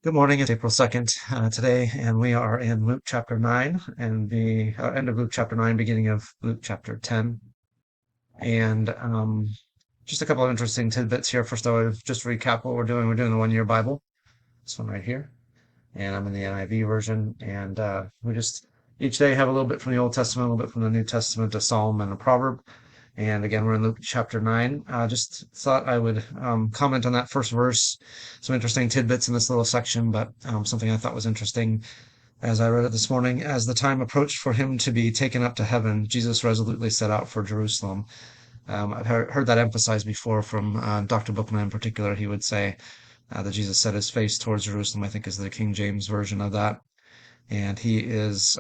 Good morning. It's April 2nd today, and we are in Luke chapter 9 and the end of Luke chapter 9, beginning of Luke chapter 10. And just a couple of interesting tidbits here. First, I would just recap what we're doing. We're doing the one-year Bible, this one right here, and I'm in the NIV version. And we just each day have a little bit from the Old Testament, a little bit from the New Testament, a psalm and a proverb. And again, we're in Luke chapter 9. Just thought I would comment on that first verse. Some interesting tidbits in this little section, but something I thought was interesting as I read it this morning. As the time approached for him to be taken up to heaven, Jesus resolutely set out for Jerusalem. I've heard that emphasized before from Dr. Bookman in particular. He would say that Jesus set his face towards Jerusalem, I think is the King James version of that. And he is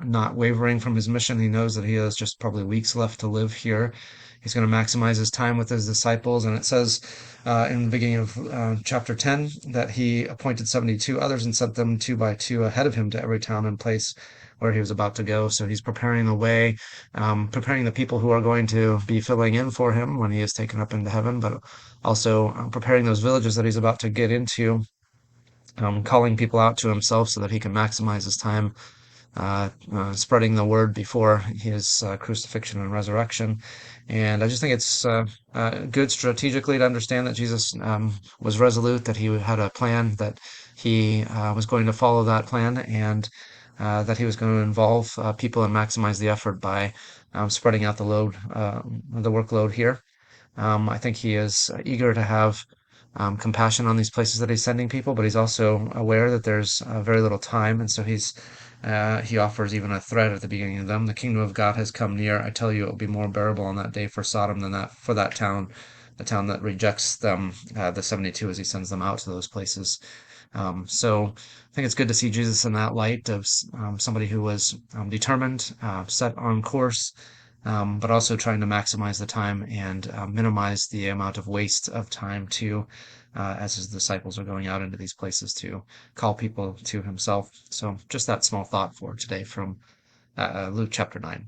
not wavering from his mission. He knows that he has just probably weeks left to live here. He's going to maximize his time with his disciples. And it says in the beginning of chapter 10 that he appointed 72 others and sent them two by two ahead of him to every town and place where he was about to go. So he's preparing the way, preparing the people who are going to be filling in for him when he is taken up into heaven, but also preparing those villages that he's about to get into, calling people out to himself so that he can maximize his time spreading the word before his crucifixion and resurrection. And I just think it's good strategically to understand that Jesus was resolute, that he had a plan, that he was going to follow that plan, and that he was going to involve people and maximize the effort by spreading out the workload here. I think he is eager to have compassion on these places that he's sending people, but he's also aware that there's very little time, and so he offers even a threat at the beginning of them. The kingdom of God has come near. I tell you, it will be more bearable on that day for Sodom than that for that town, the town that rejects them, the 72, as he sends them out to those places. So I think it's good to see Jesus in that light of somebody who was determined, set on course, but also trying to maximize the time and minimize the amount of waste of time too, as his disciples are going out into these places to call people to himself. So just that small thought for today from Luke chapter 9.